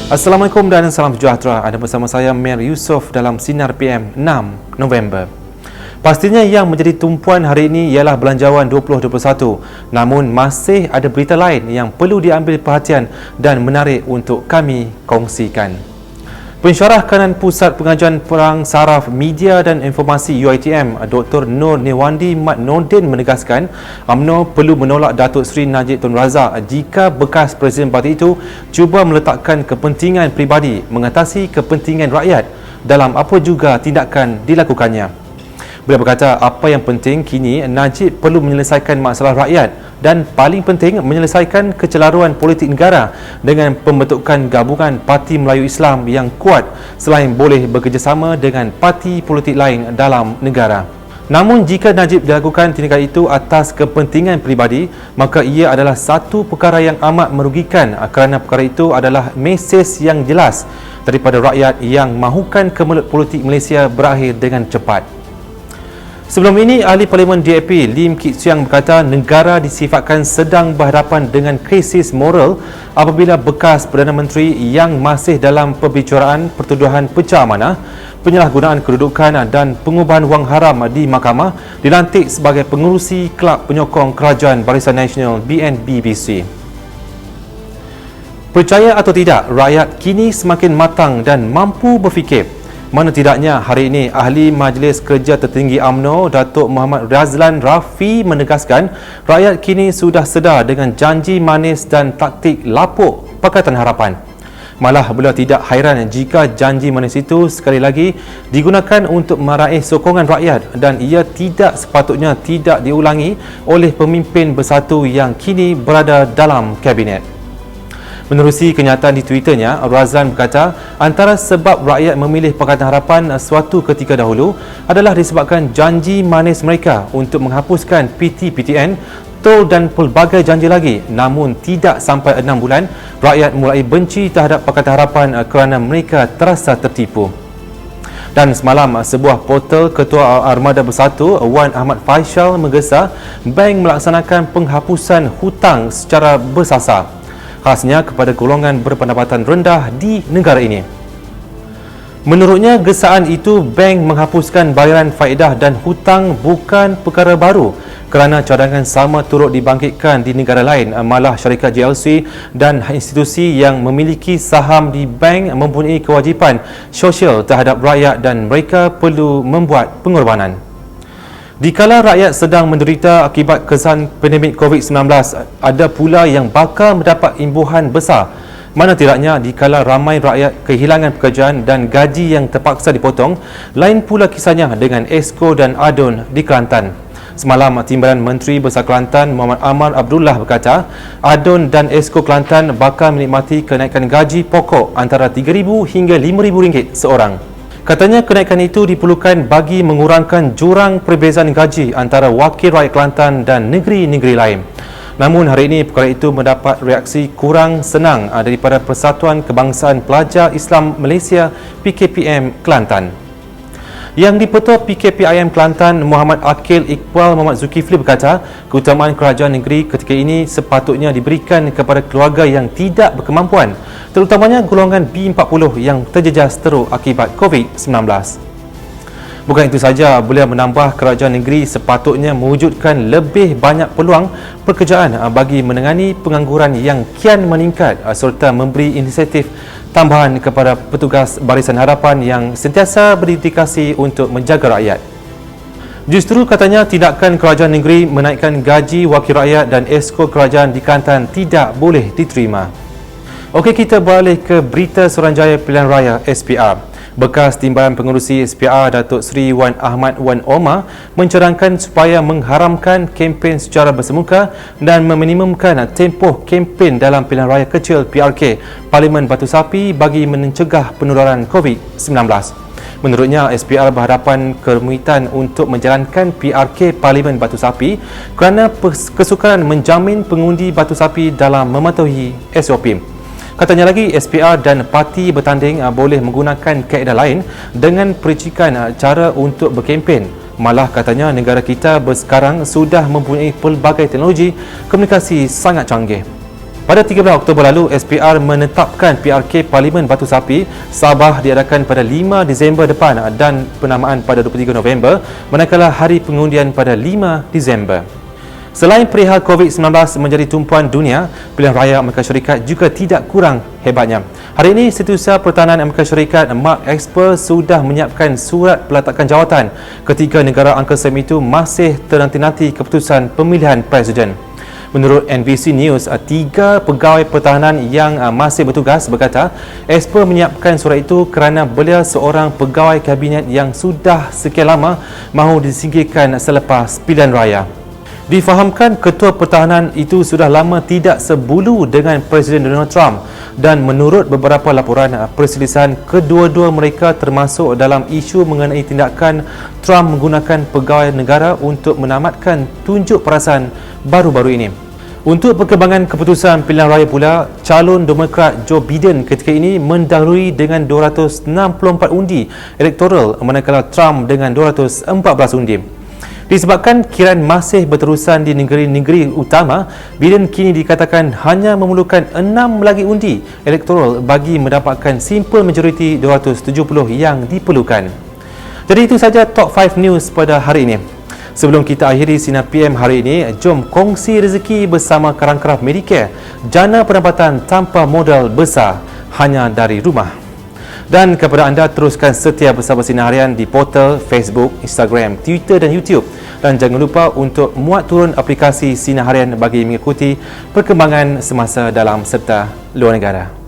Assalamualaikum dan salam sejahtera. Anda bersama saya Mer Yusof dalam Sinar PM 6 November. Pastinya yang menjadi tumpuan hari ini ialah Belanjawan 2021. Namun masih ada berita lain yang perlu diambil perhatian dan menarik untuk kami kongsikan. Pensyarah Kanan Pusat Pengajuan Perang Saraf Media dan Informasi UiTM, Dr. Nur Nirwandi Mat Nordin menegaskan UMNO perlu menolak Datuk Seri Najib Tun Razak jika bekas Presiden parti itu cuba meletakkan kepentingan peribadi mengatasi kepentingan rakyat dalam apa juga tindakan dilakukannya. Beliau berkata apa yang penting kini Najib perlu menyelesaikan masalah rakyat dan paling penting menyelesaikan kecelaruan politik negara dengan pembentukan gabungan Parti Melayu Islam yang kuat selain boleh bekerjasama dengan parti politik lain dalam negara. Namun jika Najib dilakukan tindakan itu atas kepentingan peribadi, maka ia adalah satu perkara yang amat merugikan kerana perkara itu adalah mesej yang jelas daripada rakyat yang mahukan kemelut politik Malaysia berakhir dengan cepat. Sebelum ini, Ahli Parlimen DAP Lim Kit Siang berkata negara disifatkan sedang berhadapan dengan krisis moral apabila bekas Perdana Menteri yang masih dalam perbicaraan pertuduhan pecah amanah, penyalahgunaan kedudukan dan pengubahan wang haram di mahkamah dilantik sebagai pengurusi Kelab Penyokong Kerajaan Barisan Nasional BNBBC. Percaya atau tidak, rakyat kini semakin matang dan mampu berfikir. Mana tidaknya hari ini Ahli Majlis Kerja Tertinggi UMNO Datuk Muhammad Razlan Rafi menegaskan rakyat kini sudah sedar dengan janji manis dan taktik lapuk Pakatan Harapan. Malah beliau tidak hairan jika janji manis itu sekali lagi digunakan untuk meraih sokongan rakyat dan ia tidak sepatutnya tidak diulangi oleh pemimpin bersatu yang kini berada dalam kabinet. Menerusi kenyataan di Twitternya, Razlan berkata antara sebab rakyat memilih Pakatan Harapan suatu ketika dahulu adalah disebabkan janji manis mereka untuk menghapuskan PT-PTN, tol dan pelbagai janji lagi. Namun tidak sampai 6 bulan, rakyat mulai benci terhadap Pakatan Harapan kerana mereka terasa tertipu. Dan semalam, sebuah portal Ketua Armada Bersatu, Wan Ahmad Faisal menggesa bank melaksanakan penghapusan hutang secara bersasar, khasnya kepada golongan berpendapatan rendah di negara ini. Menurutnya, gesaan itu bank menghapuskan bayaran faedah dan hutang bukan perkara baru kerana cadangan sama turut dibangkitkan di negara lain. Malah syarikat JLC dan institusi yang memiliki saham di bank mempunyai kewajipan sosial terhadap rakyat dan mereka perlu membuat pengorbanan. Dikala rakyat sedang menderita akibat kesan pandemik COVID-19, ada pula yang bakal mendapat imbuhan besar. Mana tidaknya dikala ramai rakyat kehilangan pekerjaan dan gaji yang terpaksa dipotong, lain pula kisahnya dengan Esko dan Adun di Kelantan. Semalam, Timbalan Menteri Besar Kelantan Muhammad Amar Abdullah berkata, Adun dan Esko Kelantan bakal menikmati kenaikan gaji pokok antara RM3,000 hingga RM5,000 seorang. Katanya kenaikan itu diperlukan bagi mengurangkan jurang perbezaan gaji antara wakil rakyat Kelantan dan negeri-negeri lain. Namun hari ini perkara itu mendapat reaksi kurang senang daripada Persatuan Kebangsaan Pelajar Islam Malaysia PKPM Kelantan. Yang di-Ketua PKPIM Kelantan Muhammad Akil Iqbal Muhammad Zulkifli berkata keutamaan kerajaan negeri ketika ini sepatutnya diberikan kepada keluarga yang tidak berkemampuan, terutamanya golongan B40 yang terjejas teruk akibat COVID-19. Bukan itu saja, beliau menambah kerajaan negeri sepatutnya mewujudkan lebih banyak peluang pekerjaan bagi menangani pengangguran yang kian meningkat serta memberi inisiatif tambahan kepada petugas Barisan Harapan yang sentiasa berdedikasi untuk menjaga rakyat. Justru katanya tindakan kerajaan negeri menaikkan gaji wakil rakyat dan esko kerajaan di Kelantan tidak boleh diterima. Okey, kita beralih ke berita Suruhanjaya Pilihan Raya SPR. Bekas Timbalan Pengerusi SPR Datuk Seri Wan Ahmad Wan Omar mencadangkan supaya mengharamkan kempen secara bersemuka dan meminimumkan tempoh kempen dalam pilihan raya kecil PRK Parlimen Batu Sapi bagi mencegah penularan COVID-19. Menurutnya, SPR berhadapan kerumitan untuk menjalankan PRK Parlimen Batu Sapi kerana kesukaran menjamin pengundi Batu Sapi dalam mematuhi SOP. Katanya lagi, SPR dan parti bertanding boleh menggunakan kaedah lain dengan pericikan cara untuk berkempen. Malah katanya negara kita sekarang sudah mempunyai pelbagai teknologi komunikasi sangat canggih. Pada 13 Oktober lalu, SPR menetapkan PRK Parlimen Batu Sapi Sabah diadakan pada 5 Disember depan dan penamaan pada 23 November, manakala hari pengundian pada 5 Disember. Selain perihal COVID-19 menjadi tumpuan dunia, pilihan raya Amerika Syarikat juga tidak kurang hebatnya. Hari ini, Setiausaha Pertahanan Amerika Syarikat Mark Esper sudah menyiapkan surat peletakan jawatan ketika negara angkasa itu masih ternanti-nanti keputusan pemilihan presiden. Menurut NBC News, 3 pegawai pertahanan yang masih bertugas berkata Esper menyiapkan surat itu kerana beliau seorang pegawai kabinet yang sudah sekian lama mahu disingkirkan selepas pilihan raya. Difahamkan ketua pertahanan itu sudah lama tidak sebulu dengan Presiden Donald Trump dan menurut beberapa laporan, perselisihan kedua-dua mereka termasuk dalam isu mengenai tindakan Trump menggunakan pegawai negara untuk menamatkan tunjuk perasan baru-baru ini. Untuk perkembangan keputusan pilihan raya pula, calon Demokrat Joe Biden ketika ini mendahului dengan 264 undi elektoral manakala Trump dengan 214 undi. Disebabkan kiraan masih berterusan di negeri-negeri utama, Biden kini dikatakan hanya memerlukan 6 lagi undi elektoral bagi mendapatkan simple majoriti 270 yang diperlukan. Jadi itu saja Top 5 News pada hari ini. Sebelum kita akhiri Sinar PM hari ini, jom kongsi rezeki bersama Karang-Karaf Medicare, jana pendapatan tanpa modal besar hanya dari rumah. Dan kepada anda, teruskan setia bersama Sinar Harian di portal Facebook, Instagram, Twitter dan YouTube. Dan jangan lupa untuk muat turun aplikasi Sinar Harian bagi mengikuti perkembangan semasa dalam serta luar negara.